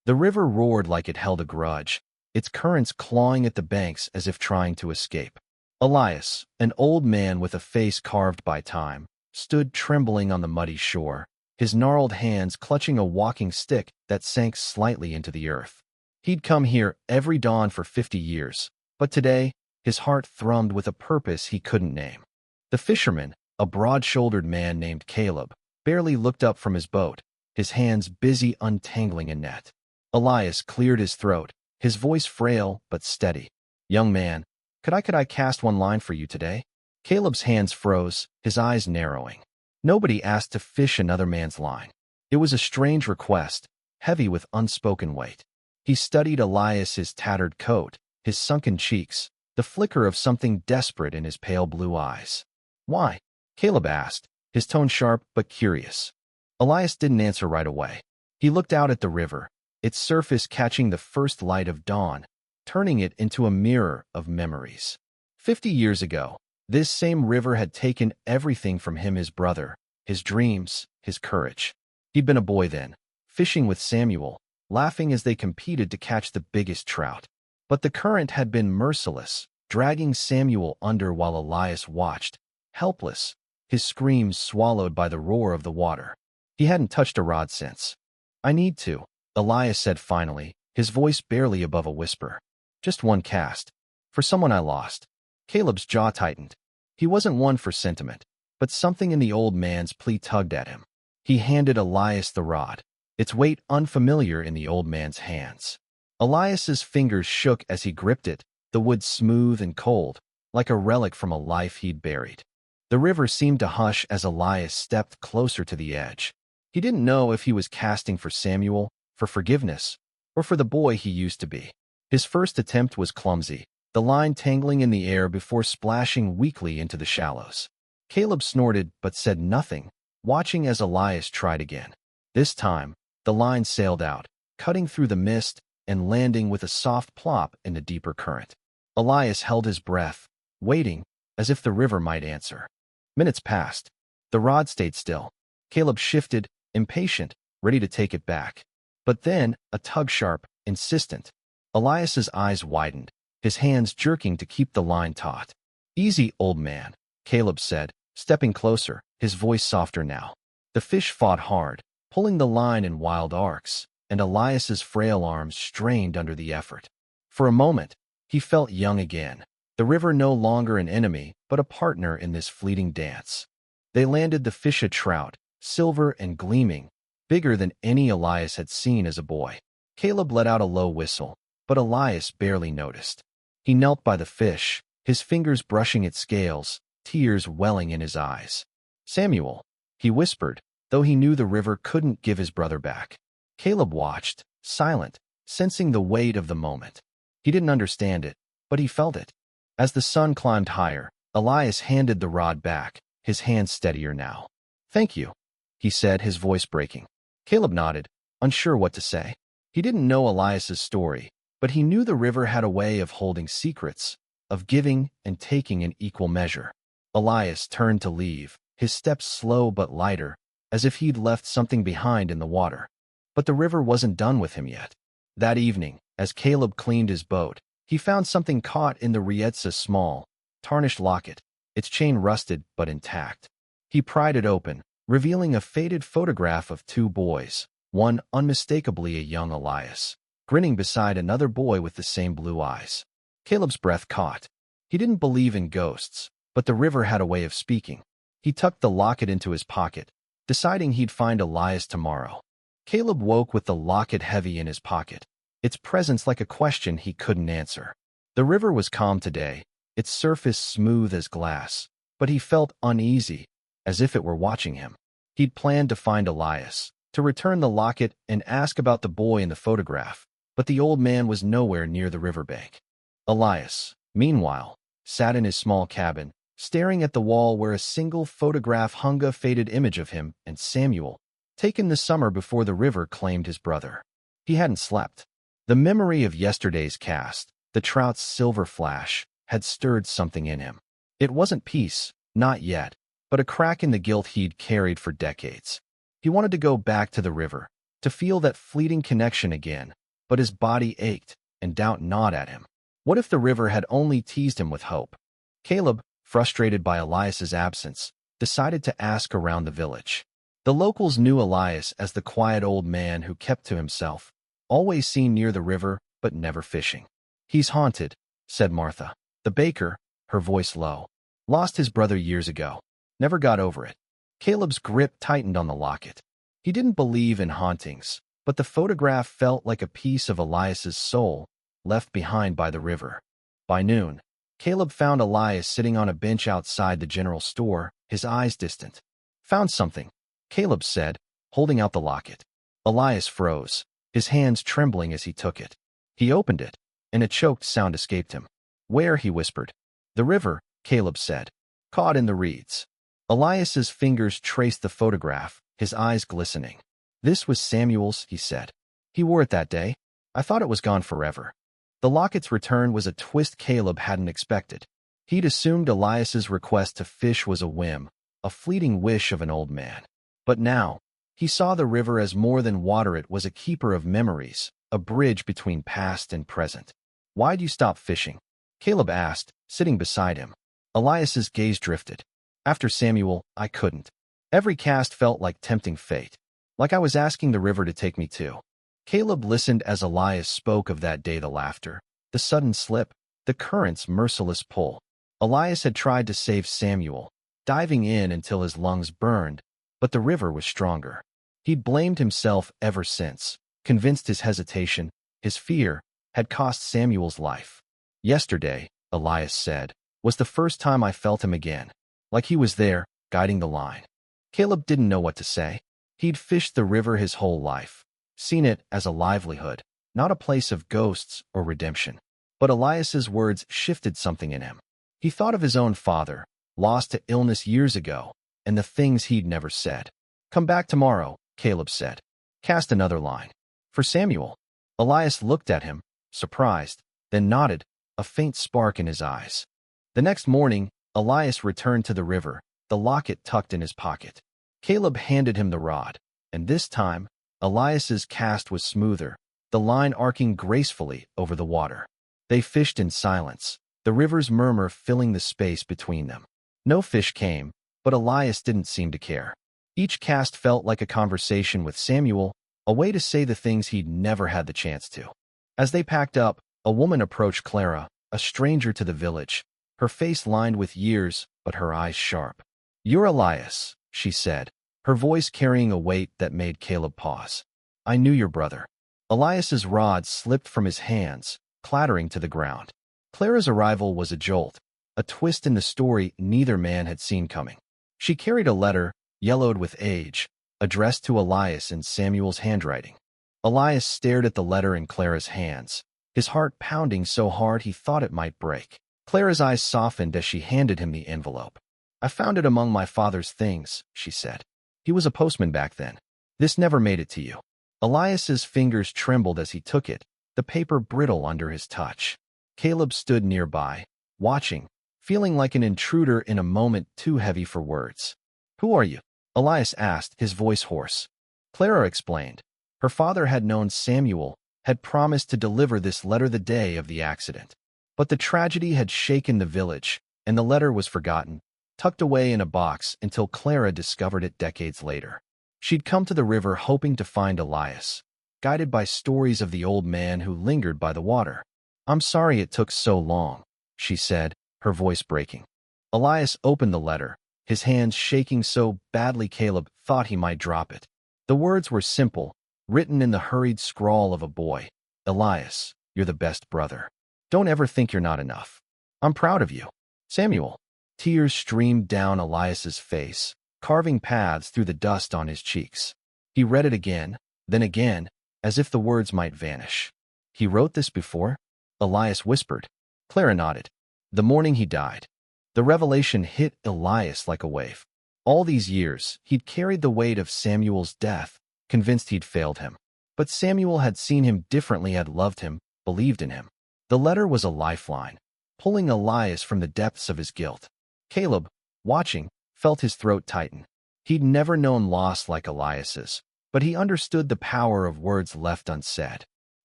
The river roared like it held a grudge, its currents clawing at the banks as if trying to escape. Elias, an old man with a face carved by time, stood trembling on the muddy shore, his gnarled hands clutching a walking stick that sank slightly into the earth. He'd come here every dawn for 50 years, but today, his heart thrummed with a purpose he couldn't name. The fisherman, a broad-shouldered man named Caleb, barely looked up from his boat, his hands busy untangling a net. Elias cleared his throat, his voice frail but steady. "Young man, could I cast one line for you today?" Caleb's hands froze, his eyes narrowing. Nobody asked to fish another man's line. It was a strange request, heavy with unspoken weight. He studied Elias's tattered coat, his sunken cheeks, the flicker of something desperate in his pale blue eyes. "Why?" Caleb asked, his tone sharp but curious. Elias didn't answer right away. He looked out at the river, its surface catching the first light of dawn, turning it into a mirror of memories. 50 years ago, this same river had taken everything from him: his brother, his dreams, his courage. He'd been a boy then, fishing with Samuel, laughing as they competed to catch the biggest trout. But the current had been merciless, dragging Samuel under while Elias watched, helpless, his screams swallowed by the roar of the water. He hadn't touched a rod since. "I need to," Elias said finally, his voice barely above a whisper. "Just one cast. For someone I lost." Caleb's jaw tightened. He wasn't one for sentiment, but something in the old man's plea tugged at him. He handed Elias the rod, its weight unfamiliar in the old man's hands. Elias's fingers shook as he gripped it, the wood smooth and cold, like a relic from a life he'd buried. The river seemed to hush as Elias stepped closer to the edge. He didn't know if he was casting for Samuel, for forgiveness, or for the boy he used to be. His first attempt was clumsy, the line tangling in the air before splashing weakly into the shallows. Caleb snorted but said nothing, watching as Elias tried again. This time, the line sailed out, cutting through the mist and landing with a soft plop in the deeper current. Elias held his breath, waiting, as if the river might answer. Minutes passed. The rod stayed still. Caleb shifted, impatient, ready to take it back. But then, a tug sharp, insistent. Elias's eyes widened, his hands jerking to keep the line taut. "Easy, old man," Caleb said, stepping closer, his voice softer now. The fish fought hard, pulling the line in wild arcs, and Elias's frail arms strained under the effort. For a moment, he felt young again, the river no longer an enemy, but a partner in this fleeting dance. They landed the fish a trout, silver and gleaming, bigger than any Elias had seen as a boy. Caleb let out a low whistle, but Elias barely noticed. He knelt by the fish, his fingers brushing its scales, tears welling in his eyes. "Samuel," he whispered, though he knew the river couldn't give his brother back. Caleb watched, silent, sensing the weight of the moment. He didn't understand it, but he felt it. As the sun climbed higher, Elias handed the rod back, his hands steadier now. "Thank you," he said, his voice breaking. Caleb nodded, unsure what to say. He didn't know Elias's story, but he knew the river had a way of holding secrets, of giving and taking in equal measure. Elias turned to leave, his steps slow but lighter, as if he'd left something behind in the water. But the river wasn't done with him yet. That evening, as Caleb cleaned his boat, he found something caught in the Rietza's small, tarnished locket, its chain rusted but intact. He pried it open, revealing a faded photograph of two boys, one unmistakably a young Elias, grinning beside another boy with the same blue eyes. Caleb's breath caught. He didn't believe in ghosts, but the river had a way of speaking. He tucked the locket into his pocket, deciding he'd find Elias tomorrow. Caleb woke with the locket heavy in his pocket, its presence like a question he couldn't answer. The river was calm today, its surface smooth as glass, but he felt uneasy, as if it were watching him. He'd planned to find Elias, to return the locket and ask about the boy in the photograph, but the old man was nowhere near the riverbank. Elias, meanwhile, sat in his small cabin, staring at the wall where a single photograph hung, a faded image of him and Samuel, taken the summer before the river claimed his brother. He hadn't slept. The memory of yesterday's cast, the trout's silver flash, had stirred something in him. It wasn't peace, not yet, but a crack in the guilt he'd carried for decades. He wanted to go back to the river, to feel that fleeting connection again, but his body ached, and doubt gnawed at him. What if the river had only teased him with hope? Caleb, frustrated by Elias's absence, decided to ask around the village. The locals knew Elias as the quiet old man who kept to himself, always seen near the river but never fishing. "He's haunted," said Martha. "The baker," her voice low, "lost his brother years ago. Never got over it." Caleb's grip tightened on the locket. He didn't believe in hauntings, but the photograph felt like a piece of Elias's soul left behind by the river. By noon, Caleb found Elias sitting on a bench outside the general store, his eyes distant. "Found something," Caleb said, holding out the locket. Elias froze, his hands trembling as he took it. He opened it, and a choked sound escaped him. "Where?" he whispered. "The river," Caleb said. "Caught in the reeds." Elias's fingers traced the photograph, his eyes glistening. "This was Samuel's," he said. "He wore it that day. I thought it was gone forever." The locket's return was a twist Caleb hadn't expected. He'd assumed Elias's request to fish was a whim, a fleeting wish of an old man. But now, he saw the river as more than water. It was a keeper of memories, a bridge between past and present. "Why'd you stop fishing?" Caleb asked, sitting beside him. Elias's gaze drifted. "After Samuel, I couldn't. Every cast felt like tempting fate, like I was asking the river to take me too." Caleb listened as Elias spoke of that day, the laughter, the sudden slip, the current's merciless pull. Elias had tried to save Samuel, diving in until his lungs burned, but the river was stronger. He'd blamed himself ever since, convinced his hesitation, his fear, had cost Samuel's life. "Yesterday," Elias said, "was the first time I felt him again, like he was there, guiding the line." Caleb didn't know what to say. He'd fished the river his whole life, seen it as a livelihood, not a place of ghosts or redemption. But Elias's words shifted something in him. He thought of his own father, lost to illness years ago, and the things he'd never said. "Come back tomorrow," Caleb said. "Cast another line." "For Samuel." Elias looked at him, surprised, then nodded, a faint spark in his eyes. The next morning, Elias returned to the river, the locket tucked in his pocket. Caleb handed him the rod, and this time, Elias's cast was smoother, the line arcing gracefully over the water. They fished in silence, the river's murmur filling the space between them. No fish came, but Elias didn't seem to care. Each cast felt like a conversation with Samuel, a way to say the things he'd never had the chance to. As they packed up, a woman approached Clara, a stranger to the village, her face lined with years, but her eyes sharp. "You're Elias," she said, her voice carrying a weight that made Caleb pause. "I knew your brother." Elias's rod slipped from his hands, clattering to the ground. Clara's arrival was a jolt, a twist in the story neither man had seen coming. She carried a letter, yellowed with age, addressed to Elias in Samuel's handwriting. Elias stared at the letter in Clara's hands, his heart pounding so hard he thought it might break. Clara's eyes softened as she handed him the envelope. "I found it among my father's things," she said. "He was a postman back then. This never made it to you." Elias's fingers trembled as he took it, the paper brittle under his touch. Caleb stood nearby, watching, feeling like an intruder in a moment too heavy for words. "Who are you?" Elias asked, his voice hoarse. Clara explained. Her father had known Samuel, had promised to deliver this letter the day of the accident. But the tragedy had shaken the village, and the letter was forgotten, tucked away in a box until Clara discovered it decades later. She'd come to the river hoping to find Elias, guided by stories of the old man who lingered by the water. "I'm sorry it took so long," she said, her voice breaking. Elias opened the letter, his hands shaking so badly Caleb thought he might drop it. The words were simple, written in the hurried scrawl of a boy. "Elias, you're the best brother. Don't ever think you're not enough. I'm proud of you. Samuel." Tears streamed down Elias's face, carving paths through the dust on his cheeks. He read it again, then again, as if the words might vanish. "He wrote this before?" Elias whispered. Clara nodded. "The morning he died." The revelation hit Elias like a wave. All these years, he'd carried the weight of Samuel's death, convinced he'd failed him. But Samuel had seen him differently, had loved him, believed in him. The letter was a lifeline, pulling Elias from the depths of his guilt. Caleb, watching, felt his throat tighten. He'd never known loss like Elias's, but he understood the power of words left unsaid.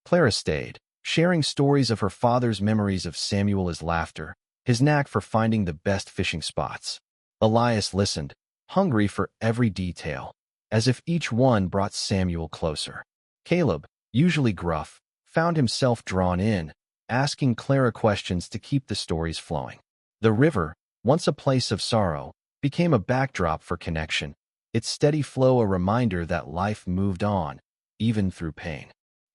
Clara stayed, sharing stories of her father's memories of Samuel's laughter, his knack for finding the best fishing spots. Elias listened, hungry for every detail, as if each one brought Samuel closer. Caleb, usually gruff, found himself drawn in, asking Clara questions to keep the stories flowing. The river, once a place of sorrow, became a backdrop for connection, its steady flow a reminder that life moved on, even through pain.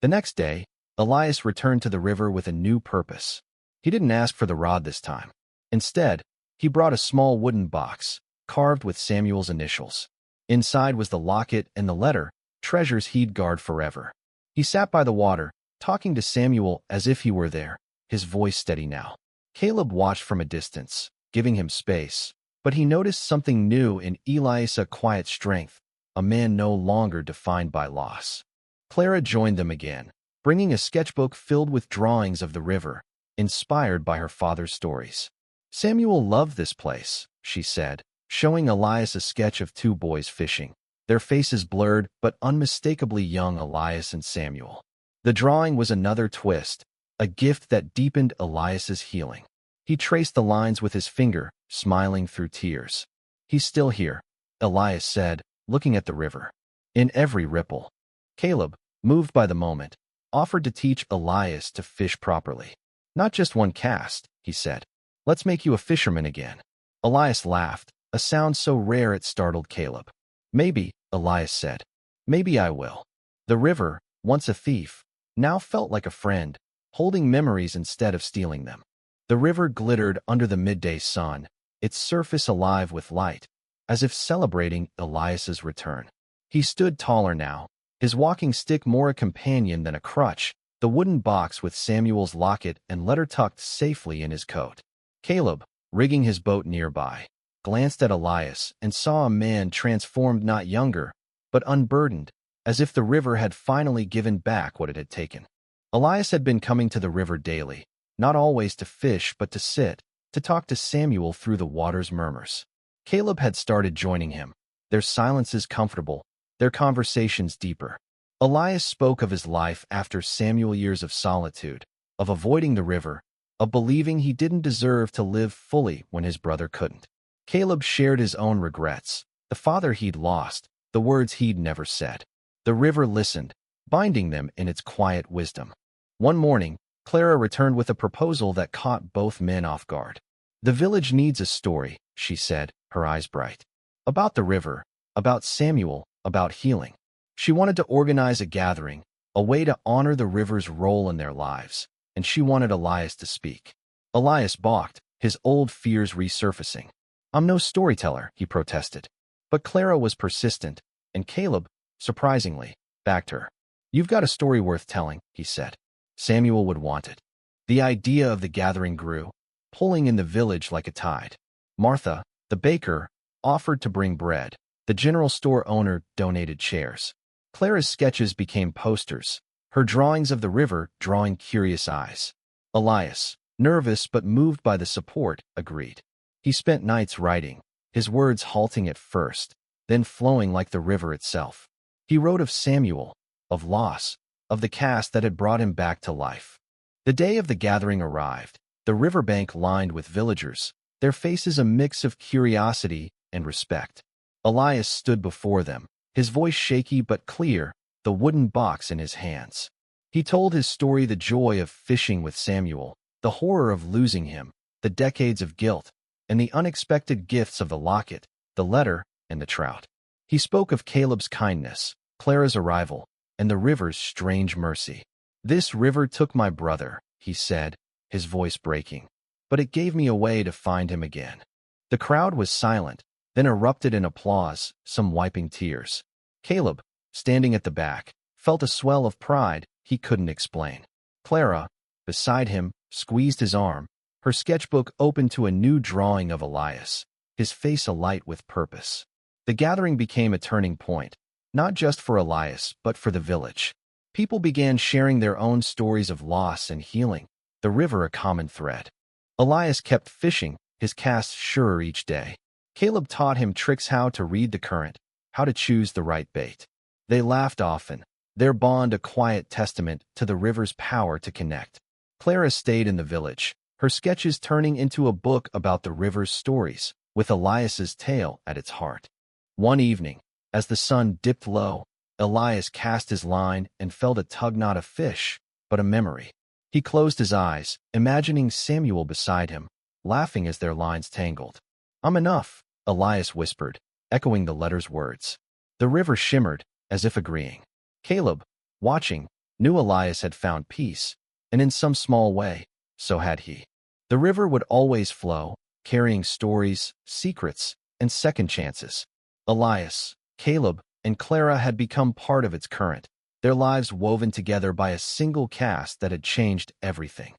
The next day, Elias returned to the river with a new purpose. He didn't ask for the rod this time. Instead, he brought a small wooden box, carved with Samuel's initials. Inside was the locket and the letter, treasures he'd guard forever. He sat by the water, talking to Samuel as if he were there, his voice steady now. Caleb watched from a distance, giving him space, but he noticed something new in Elias' quiet strength, a man no longer defined by loss. Clara joined them again, bringing a sketchbook filled with drawings of the river, inspired by her father's stories. Samuel loved this place, she said, showing Elias a sketch of two boys fishing, their faces blurred but unmistakably young Elias and Samuel. The drawing was another twist, a gift that deepened Elias's healing. He traced the lines with his finger, smiling through tears. "He's still here," Elias said, looking at the river. "In every ripple." Caleb, moved by the moment, offered to teach Elias to fish properly. "Not just one cast," he said. "Let's make you a fisherman again." Elias laughed, a sound so rare it startled Caleb. "Maybe," Elias said. "Maybe I will." The river, once a thief, now felt like a friend, holding memories instead of stealing them. The river glittered under the midday sun, its surface alive with light, as if celebrating Elias's return. He stood taller now, his walking stick more a companion than a crutch, the wooden box with Samuel's locket and letter tucked safely in his coat. Caleb, rigging his boat nearby, glanced at Elias and saw a man transformed, not younger, but unburdened, as if the river had finally given back what it had taken. Elias had been coming to the river daily, not always to fish but to sit, to talk to Samuel through the water's murmurs. Caleb had started joining him, their silences comfortable, their conversations deeper. Elias spoke of his life after Samuel's years of solitude, of avoiding the river, of believing he didn't deserve to live fully when his brother couldn't. Caleb shared his own regrets, the father he'd lost, the words he'd never said. The river listened, binding them in its quiet wisdom. One morning, Clara returned with a proposal that caught both men off guard. "The village needs a story," she said, her eyes bright. "About the river, about Samuel, about healing." She wanted to organize a gathering, a way to honor the river's role in their lives, and she wanted Elias to speak. Elias balked, his old fears resurfacing. "I'm no storyteller," he protested. But Clara was persistent, and Caleb, surprisingly, backed her. "You've got a story worth telling," he said. Samuel would want it. The idea of the gathering grew, pulling in the village like a tide. Martha, the baker, offered to bring bread. The general store owner donated chairs. Clara's sketches became posters, her drawings of the river drawing curious eyes. Elias, nervous but moved by the support, agreed. He spent nights writing, his words halting at first, then flowing like the river itself. He wrote of Samuel, of loss, of the cast that had brought him back to life. The day of the gathering arrived, the riverbank lined with villagers, their faces a mix of curiosity and respect. Elias stood before them, his voice shaky but clear, the wooden box in his hands. He told his story, the joy of fishing with Samuel, the horror of losing him, the decades of guilt, and the unexpected gifts of the locket, the letter, and the trout. He spoke of Caleb's kindness, Clara's arrival, and the river's strange mercy. "This river took my brother," he said, his voice breaking, "but it gave me a way to find him again." The crowd was silent, then erupted in applause, some wiping tears. Caleb, standing at the back, felt a swell of pride he couldn't explain. Clara, beside him, squeezed his arm, her sketchbook open to a new drawing of Elias, his face alight with purpose. The gathering became a turning point, not just for Elias but for the village. People began sharing their own stories of loss and healing, the river a common thread. Elias kept fishing, his cast surer each day. Caleb taught him tricks, how to read the current, how to choose the right bait. They laughed often, their bond a quiet testament to the river's power to connect. Clara stayed in the village, her sketches turning into a book about the river's stories, with Elias's tale at its heart. One evening, as the sun dipped low, Elias cast his line and felt a tug, not a fish, but a memory. He closed his eyes, imagining Samuel beside him, laughing as their lines tangled. "I'm enough," Elias whispered, echoing the letter's words. The river shimmered, as if agreeing. Caleb, watching, knew Elias had found peace, and in some small way, so had he. The river would always flow, carrying stories, secrets, and second chances. Elias, Caleb, and Clara had become part of its current, their lives woven together by a single cast that had changed everything.